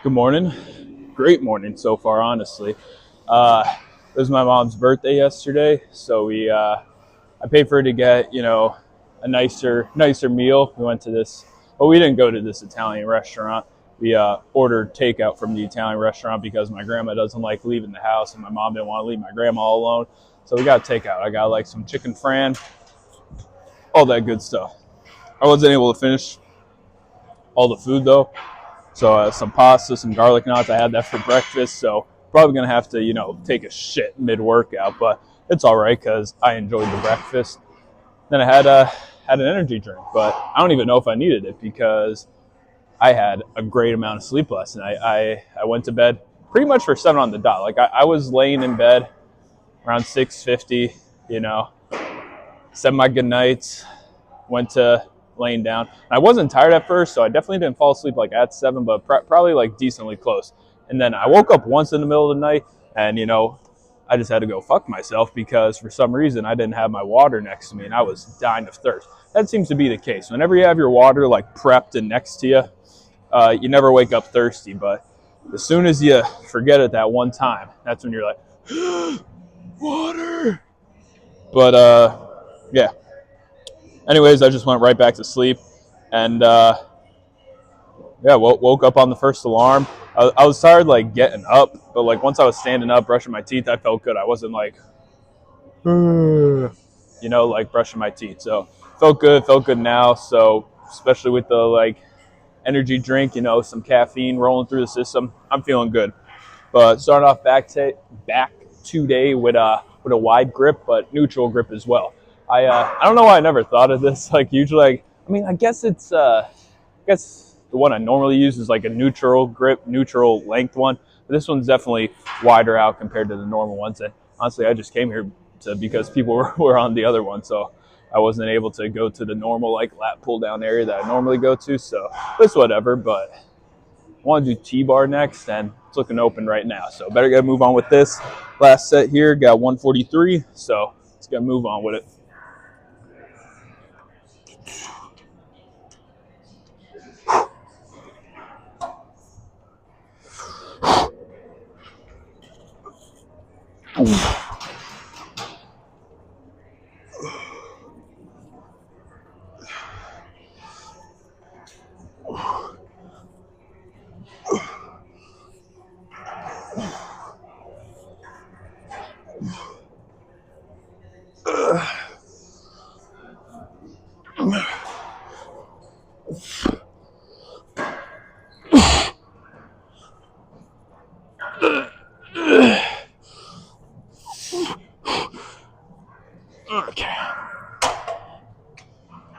Good morning. Great morning so far, honestly. It was my mom's birthday yesterday, so I paid for her to get a nicer meal. We went to this, well, we didn't go to this Italian restaurant. We ordered takeout from the Italian restaurant because my grandma doesn't like leaving the house, and my mom didn't want to leave my grandma all alone. So we got takeout. I got like some chicken fran, all that good stuff. I wasn't able to finish all the food though. So some pasta, some garlic knots. I had that for breakfast. So probably gonna have to, take a shit mid workout, but it's all right because I enjoyed the breakfast. Then I had an energy drink, but I don't even know if I needed it because I had a great amount of sleep last night. I went to bed pretty much for 7 on the dot. Like I was laying in bed around 6:50. Said my good nights, went to laying down. I wasn't tired at first, so I definitely didn't fall asleep like at 7, but probably like decently close. And then I woke up once in the middle of the night, and I just had to go fuck myself because for some reason I didn't have my water next to me, and I was dying of thirst. That seems to be the case. Whenever you have your water like prepped and next to you, you never wake up thirsty. But as soon as you forget it that one time, that's when you're like, water. But yeah. Anyways, I just went right back to sleep, and yeah, woke up on the first alarm. I was tired like getting up, but like once I was standing up, brushing my teeth, I felt good. I wasn't like, like brushing my teeth. So felt good now. So especially with the like energy drink, some caffeine rolling through the system, I'm feeling good. But starting off back today with a wide grip, but neutral grip as well. I don't know why I never thought of this. Like usually, I guess the one I normally use is like a neutral grip, neutral length one. But this one's definitely wider out compared to the normal ones. And honestly, I just came here because people were on the other one, so I wasn't able to go to the normal like lat pull down area that I normally go to. So it's whatever. But I want to do T-bar next, and it's looking open right now. So better get move on with this. Last set here got 143, so let's get move on with it.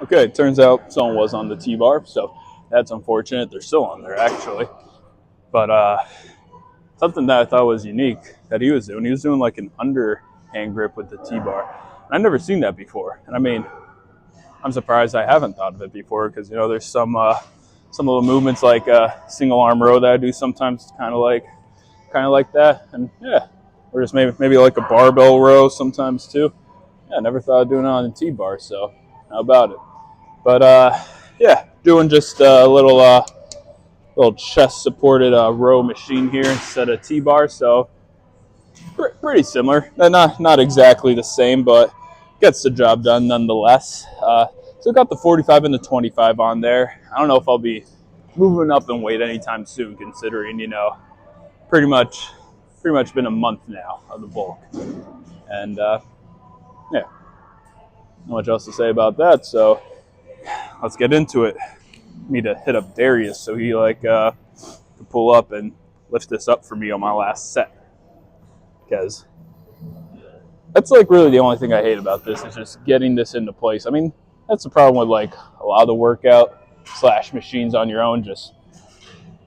Okay, it turns out someone was on the T-bar, so that's unfortunate. They're still on there, actually. But something that I thought was unique that he was doing like an underhand grip with the T-bar. I've never seen that before. And I mean, I'm surprised I haven't thought of it before because, there's some little movements like single arm row that I do sometimes kind of like that. And yeah, or just maybe like a barbell row sometimes too. Yeah, I never thought of doing it on a T-bar, so how about it? But yeah, doing just a little chest supported row machine here instead of T-bar, so pretty similar. Not exactly the same, but gets the job done nonetheless. So got the 45 and the 25 on there. I don't know if I'll be moving up in weight anytime soon, considering pretty much been a month now of the bulk, and yeah, not much else to say about that. So let's get into it. Need to hit up Darius so he can pull up and lift this up for me on my last set, because that's like really the only thing I hate about this is just getting this into place. I mean, that's the problem with like a lot of the workout / machines on your own, just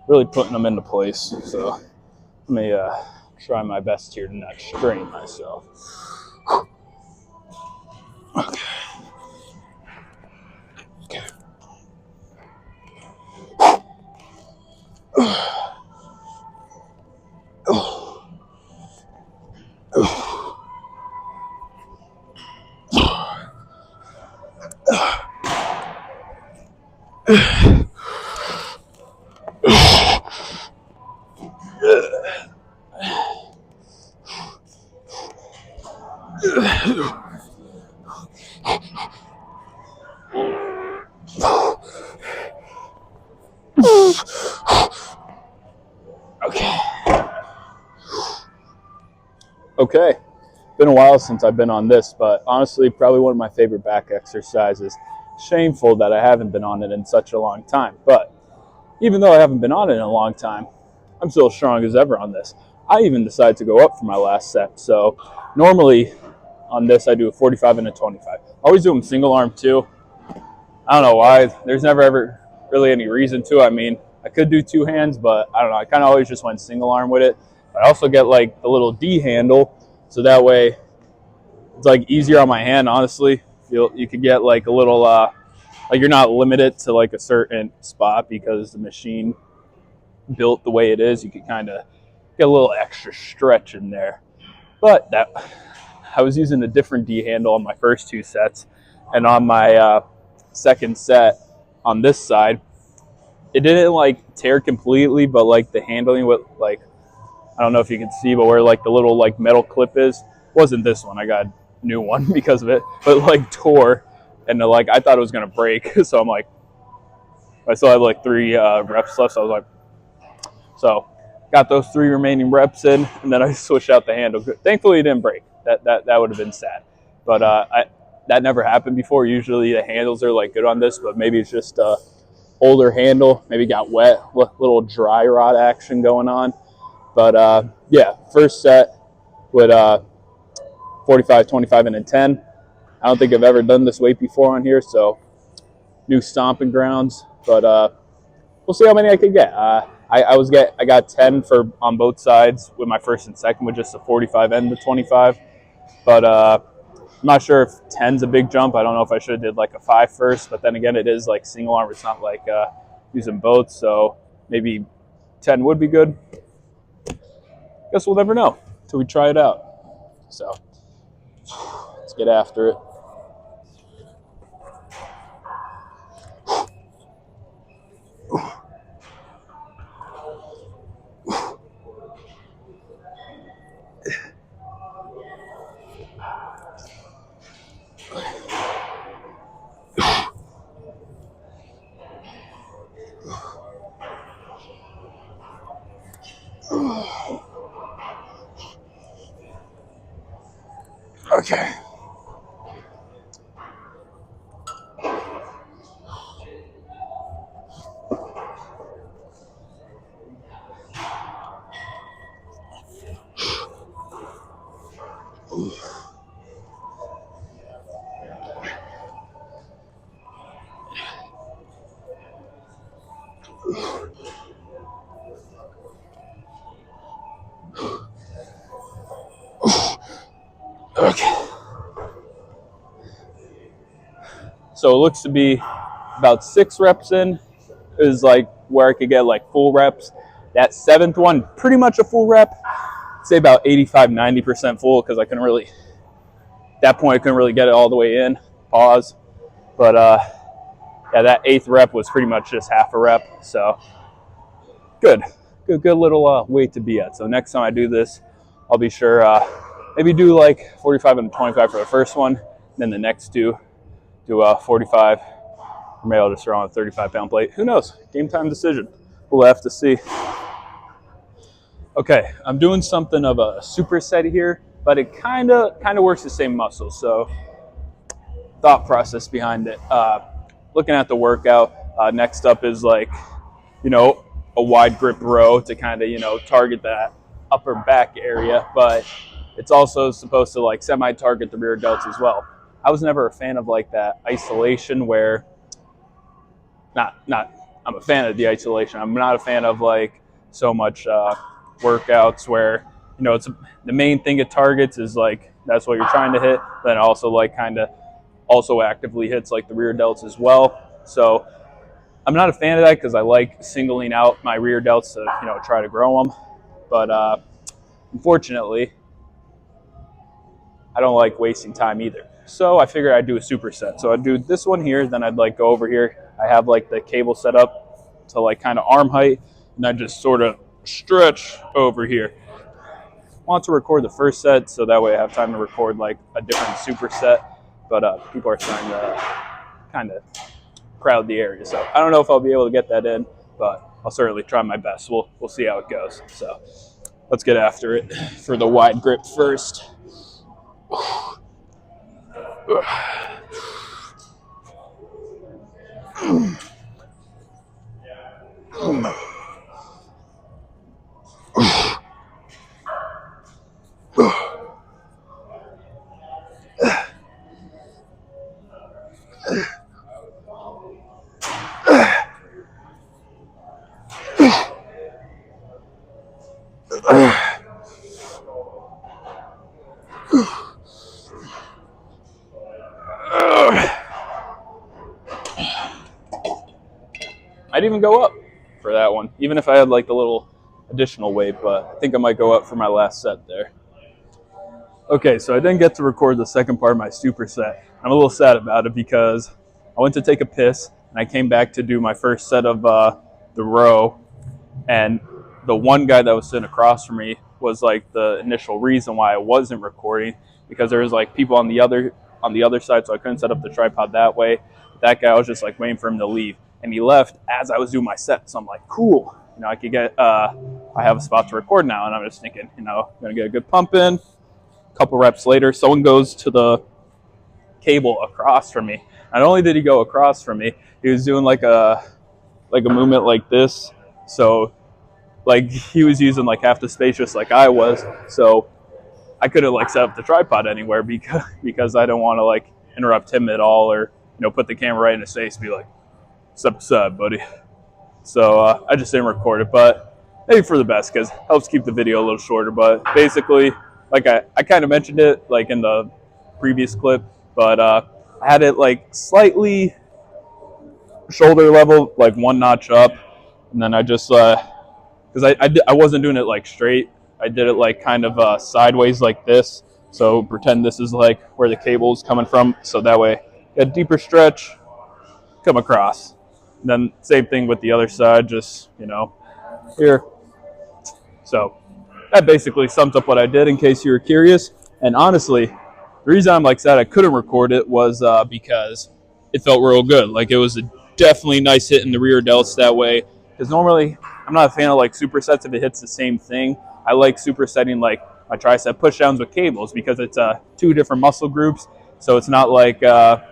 really putting them into place. So let me try my best here to not strain myself. Okay. Okay. Okay. Been a while since I've been on this, but honestly, probably one of my favorite back exercises. Shameful that I haven't been on it in such a long time, but even though I haven't been on it in a long time, I'm still strong as ever on this. I even decided to go up for my last set. So normally on this, I do a 45 and a 25. Always do them single arm too. I don't know why. There's never ever really any reason to. I mean, I could do two hands, but I don't know. I kind of always just went single arm with it. But I also get like the little D handle, so that way it's like easier on my hand. Honestly, you could get like a little like you're not limited to like a certain spot because the machine built the way it is. You could kind of get a little extra stretch in there. But that I was using a different D handle on my first two sets, and on my second set on this side, it didn't like tear completely, but like the handling with like I don't know if you can see, but where like the little like metal clip is wasn't this one. I got a new one because of it, but like tore, and like I thought it was gonna break. So I'm like, I still have like 3 reps left. So I was like, so got those 3 remaining reps in, and then I switched out the handle. Thankfully, it didn't break. That would have been sad, but that never happened before. Usually the handles are like good on this, but maybe it's just older handle. Maybe got wet, little dry rot action going on. But yeah, first set with 45, 25, and a 10. I don't think I've ever done this weight before on here, so new stomping grounds. But we'll see how many I can get. I got 10 for on both sides with my first and second with just the 45 and the 25. But I'm not sure if 10's a big jump. I don't know if I should have did like a 5 first, but then again, it is like single arm. It's not like using both, so maybe 10 would be good. Guess we'll never know until we try it out. So let's get after it. Okay. Okay. So it looks to be about 6 reps in is like where I could get like full reps. That 7th one, pretty much a full rep. I'd say about 85, 90% full because I couldn't really, at that point, I couldn't really get it all the way in. Pause. But yeah, that 8th rep was pretty much just half a rep. So good little weight to be at. So next time I do this, I'll be sure maybe do like 45 and 25 for the first one. Then the next two, do 45. Or maybe I'll just throw on a 35-pound plate. Who knows? Game time decision. We'll have to see. Okay, I'm doing something of a superset here, but it kind of works the same muscle. So thought process behind it. Looking at the workout, next up is like, a wide grip row to kind of, target that upper back area, but it's also supposed to like semi-target the rear delts as well. I was never a fan of like that isolation where, I'm a fan of the isolation. I'm not a fan of like so much workouts where, it's the main thing it targets is like, that's what you're trying to hit. Then also like kind of also actively hits like the rear delts as well. So I'm not a fan of that because I like singling out my rear delts to, try to grow them. But unfortunately, I don't like wasting time either. So I figured I'd do a superset. So I'd do this one here, then I'd like go over here. I have like the cable set up to like kind of arm height, and I just sort of stretch over here. I want to record the first set so that way I have time to record like a different superset, but people are starting to kind of crowd the area. So I don't know if I'll be able to get that in, but I'll certainly try my best. We'll see how it goes. So let's get after it for the wide grip first. I'd even go up for that one, even if I had like the little additional weight, but I think I might go up for my last set there. Okay, so I didn't get to record the second part of my superset. I'm a little sad about it because I went to take a piss and I came back to do my first set of the row, and the one guy that was sitting across from me was like the initial reason why I wasn't recording, because there was like people on the other side, so I couldn't set up the tripod that way. That guy, I was just like waiting for him to leave, and he left as I was doing my set. So I'm like, cool, I could get I have a spot to record now, and I'm just thinking, I'm gonna get a good pump in. A couple reps later, someone goes to the cable across from me. Not only did he go across from me, he was doing like a movement like this. So like he was using like half the space just like I was. So I couldn't like set up the tripod anywhere because I don't want to like interrupt him at all, or put the camera right in his face and be like, step aside, buddy. So I just didn't record it, but maybe for the best, because it helps keep the video a little shorter. But basically, like I kind of mentioned it like in the previous clip, but I had it like slightly shoulder level, like one notch up, and then I just because I wasn't doing it like straight. I did it like kind of sideways like this. So pretend this is like where the cable is coming from, so that way get a deeper stretch, come across. And then same thing with the other side, just here. So that basically sums up what I did, in case you were curious. And honestly, the reason I'm like sad I couldn't record it was because it felt real good. Like it was a definitely nice hit in the rear delts that way. Because normally I'm not a fan of like supersets if it hits the same thing. I like supersetting like my tricep pushdowns with cables because it's two different muscle groups. So it's not like because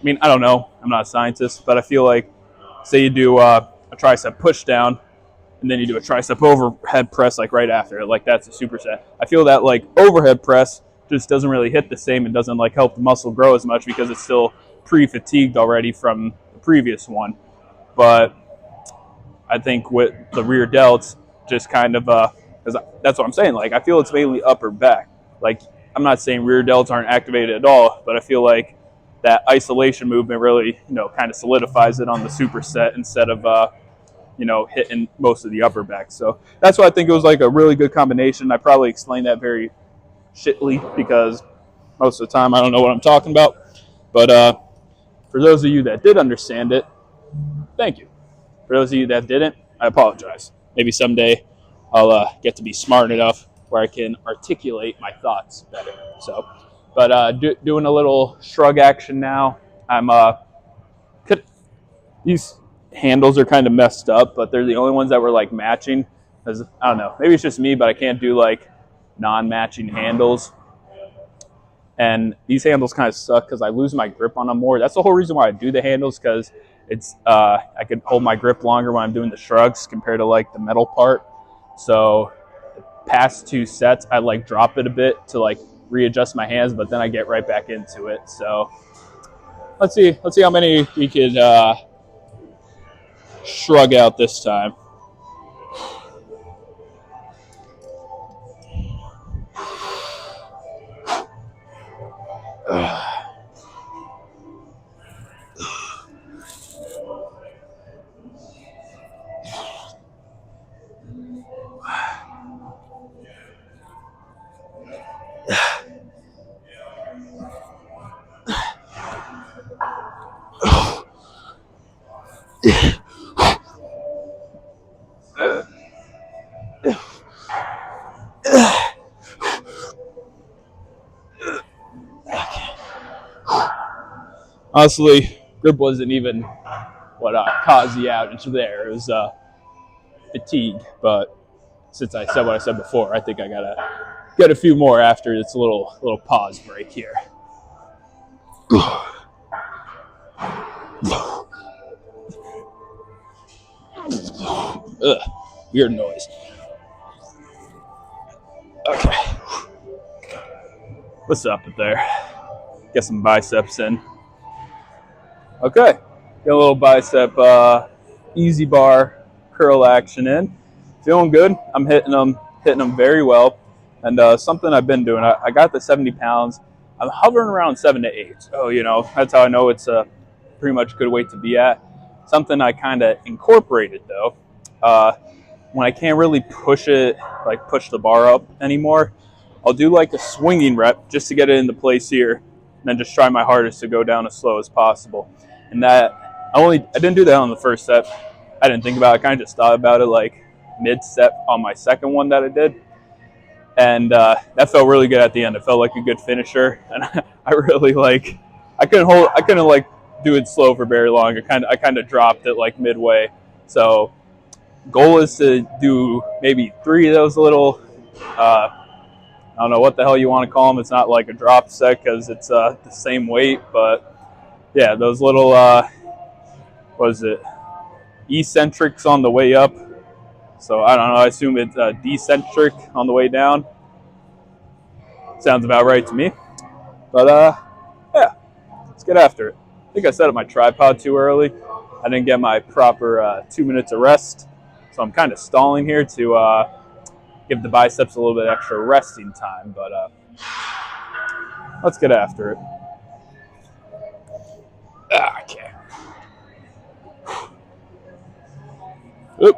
I don't know. I'm not a scientist, but I feel like say you do a tricep pushdown and then you do a tricep overhead press like right after it, like that's a superset. I feel that like overhead press just doesn't really hit the same and doesn't like help the muscle grow as much because it's still pre-fatigued already from the previous one. But I think with the rear delts, just kind of because that's what I'm saying. Like I feel it's mainly upper back. Like I'm not saying rear delts aren't activated at all, but I feel like that isolation movement really kind of solidifies it on the superset instead of hitting most of the upper back. So that's why I think it was like a really good combination. I probably explained that very shittily because most of the time I don't know what I'm talking about. But for those of you that did understand it, thank you. For those of you that didn't, I apologize. Maybe someday I'll get to be smart enough where I can articulate my thoughts better. So, but doing a little shrug action now. I'm these handles are kind of messed up, but they're the only ones that were like matching. Because I don't know, maybe it's just me, but I can't do like non-matching handles. And these handles kind of suck because I lose my grip on them more. That's the whole reason why I do the handles, because it's I can hold my grip longer when I'm doing the shrugs compared to like the metal part. So the past two sets, I like drop it a bit to like readjust my hands, but then I get right back into it. So let's see how many we could shrug out this time. Honestly, grip wasn't even what caused the outage there. It was fatigue, but since I said what I said before, I think I gotta get a few more after this little pause break here. Ugh, weird noise. Okay. What's up there? Get some biceps in. Okay. Get a little bicep easy bar curl action in. Feeling good. I'm hitting them very well. And something I've been doing, I got the 70 pounds. I'm hovering around 7 to 8. So, that's how I know it's a pretty much good weight to be at. Something I kind of incorporated, though, when I can't really push the bar up anymore, I'll do like a swinging rep just to get it into place here, and then just try my hardest to go down as slow as possible. And that, I didn't do that on the first set. I didn't think about it. I kind of just thought about it like mid-set on my second one that I did. And that felt really good at the end. It felt like a good finisher. And I really I couldn't do it slow for very long. I kind of dropped it like midway. So goal is to do maybe 3 of those little, I don't know what the hell you want to call them. It's not like a drop set because it's the same weight, but yeah, those little, what is it, eccentrics on the way up. So I don't know, I assume it's decentric on the way down. Sounds about right to me. But yeah, let's get after it. I think I set up my tripod too early. I didn't get my proper 2 minutes of rest. So I'm kind of stalling here to give the biceps a little bit extra resting time. But let's get after it. Okay. Oop.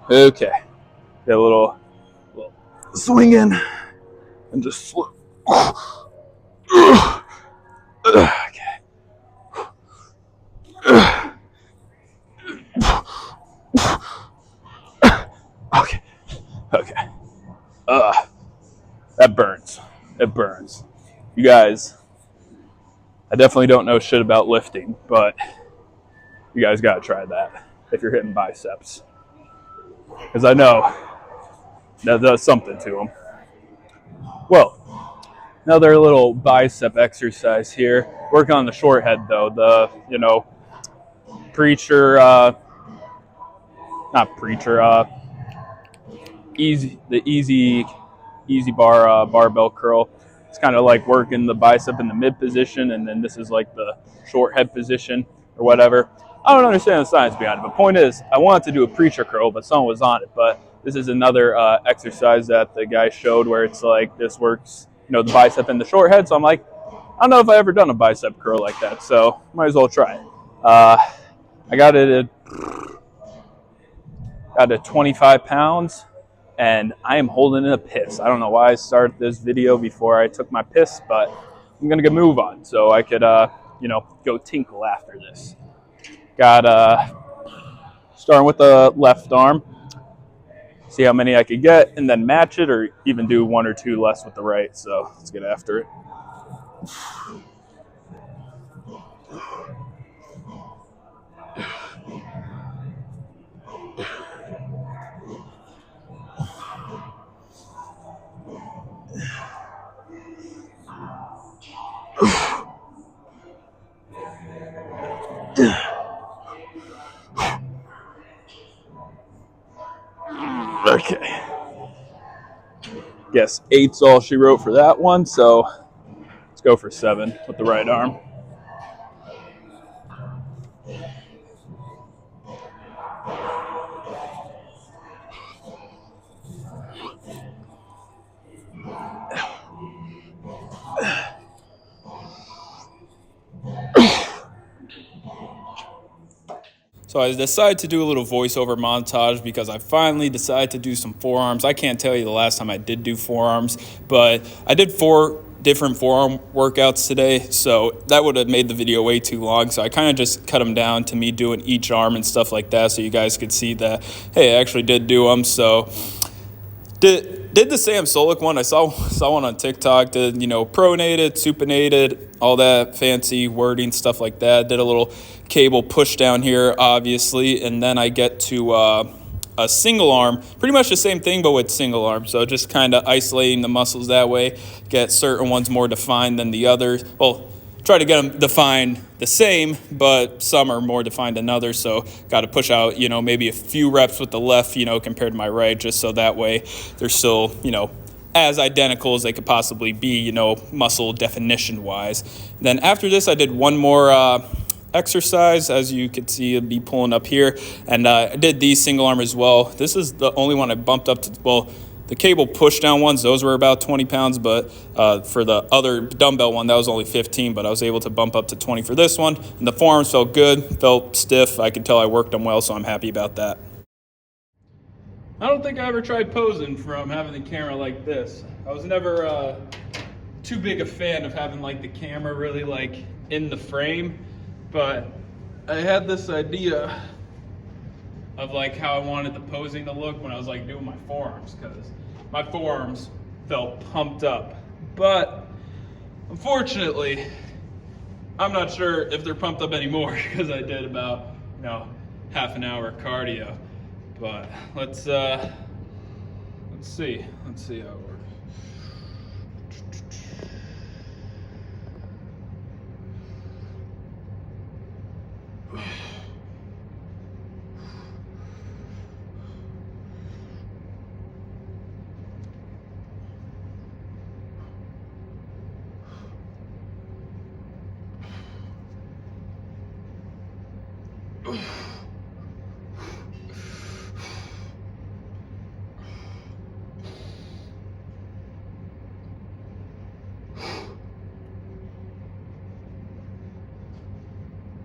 Okay. Get a little swing in and just slow. Okay. Okay. That burns. It burns. You guys, I definitely don't know shit about lifting, but you guys gotta try that if you're hitting biceps. Because I know that does something to them. Well, another little bicep exercise here. Working on the short head though. The, easy bar barbell curl. It's kind of like working the bicep in the mid position, and then this is like the short head position or whatever. I don't understand the science behind it, but point is, I wanted to do a preacher curl, but someone was on it. But this is another exercise that the guy showed where it's like this works, the bicep and the short head. So I'm like, I don't know if I've ever done a bicep curl like that, so might as well try it. I got it at 25 pounds, and I am holding in a piss. I don't know why I started this video before I took my piss, but I'm going to move on so I could, go tinkle after this. Got, starting with the left arm, see how many I could get, and then match it or even do 1 or 2 less with the right. So let's get after it. Okay. Guess 8's all she wrote for that one, so let's go for 7 with the right arm. So I decided to do a little voiceover montage because I finally decided to do some forearms. I can't tell you the last time I did do forearms, but I did 4 different forearm workouts today, so that would have made the video way too long. So I kind of just cut them down to me doing each arm and stuff like that, so you guys could see that, hey, I actually did do them. So did the Sam Solik one. I saw one on TikTok. Did, pronated, supinated, all that fancy wording, stuff like that. Did a little cable push down here, obviously, and then I get to a single arm, pretty much the same thing, but with single arm. So just kind of isolating the muscles that way, get certain ones more defined than the others. Well, try to get them defined the same, but some are more defined than others. So got to push out, maybe a few reps with the left, compared to my right, just so that way they're still, as identical as they could possibly be, muscle definition wise. Then after this, I did one more exercise, as you can see, it'd be pulling up here, and I did these single arm as well. This is the only one I bumped up to. Well, the cable push down ones, those were about 20 pounds, but for the other dumbbell one, that was only 15, but I was able to bump up to 20 for this one. And the forearms felt good, felt stiff. I could tell I worked them well, so I'm happy about that. I don't think I ever tried posing from having the camera like this. I was never too big a fan of having like the camera really like in the frame, but I had this idea of like how I wanted the posing to look when I was like doing my forearms, because my forearms felt pumped up. But unfortunately, I'm not sure if they're pumped up anymore because I did about, half an hour cardio. But let's see how it works.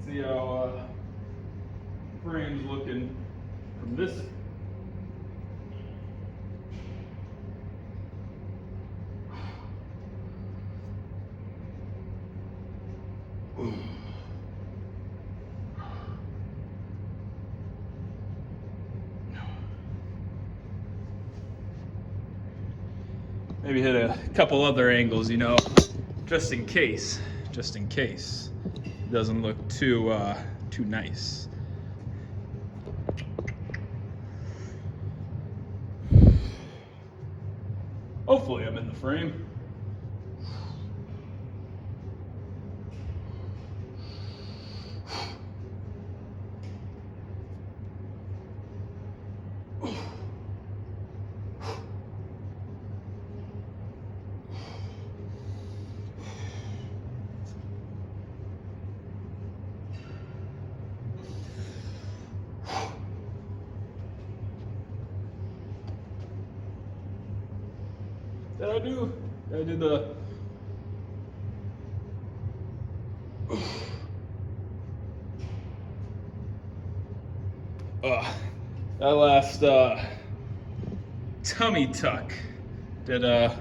See how frame's looking from this. Maybe hit a couple other angles, just in case it doesn't look too nice. Hopefully I'm in the frame. Did I do? I did the. That last tummy tuck did a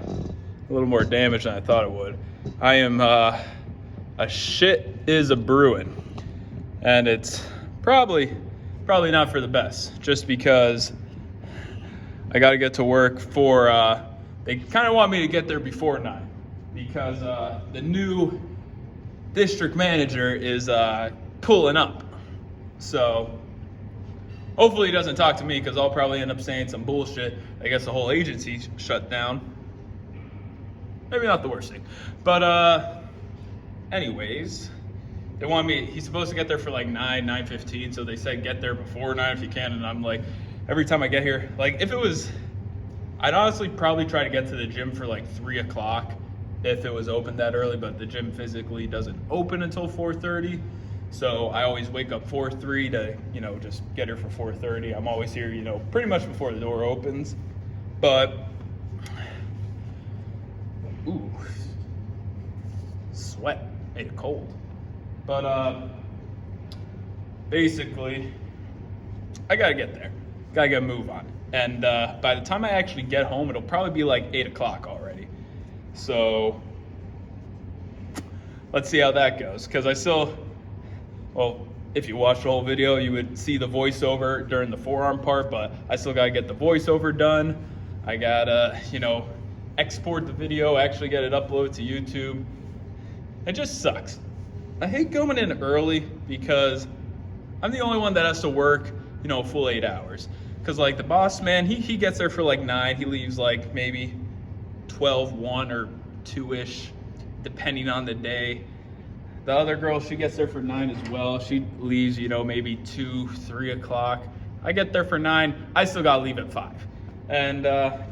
little more damage than I thought it would. I am a shit is a brewing, and it's probably not for the best. Just because I got to get to work for. They kind of want me to get there before 9 because the new district manager is pulling up. So hopefully he doesn't talk to me because I'll probably end up saying some bullshit. I guess the whole agency shut down. Maybe not the worst thing. But anyways, they want me, he's supposed to get there for like 9:15. So they said get there before 9 if you can. And I'm like, every time I get here, like if it was, I'd honestly probably try to get to the gym for like 3 o'clock if it was open that early, but the gym physically doesn't open until 4:30. So I always wake up 4:03 to, just get here for 4:30. I'm always here, pretty much before the door opens. But, ooh, sweat made it cold. But basically, I gotta get there. Gotta get a move on. And by the time I actually get home, it'll probably be like 8 o'clock already. So let's see how that goes. Because I still, well, if you watch the whole video, you would see the voiceover during the forearm part, but I still gotta get the voiceover done. I gotta, export the video, actually get it uploaded to YouTube. It just sucks. I hate going in early because I'm the only one that has to work, full 8 hours. Cause like the boss man, he gets there for like 9, he leaves like maybe 12, 1 or 2-ish, depending on the day. The other girl, she gets there for 9 as well. She leaves, maybe 2, 3 o'clock. I get there for 9, I still gotta leave at 5. And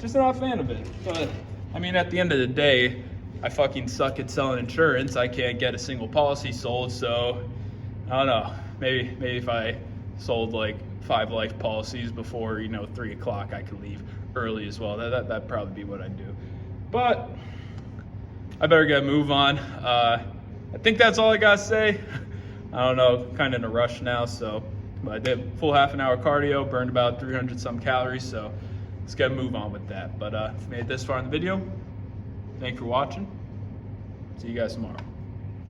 just not a fan of it. But I mean, at the end of the day, I fucking suck at selling insurance. I can't get a single policy sold, so I don't know. Maybe if I sold like 5 life policies before 3 o'clock, I could leave early as well. That'd probably be what I'd do. But I better get a move on. I think that's all I gotta say. I don't know, kind of in a rush now, so but I did full half an hour cardio, burned about 300 some calories, so let's get a move on with that. But if you made it this far in the video, thank you for watching. See you guys tomorrow.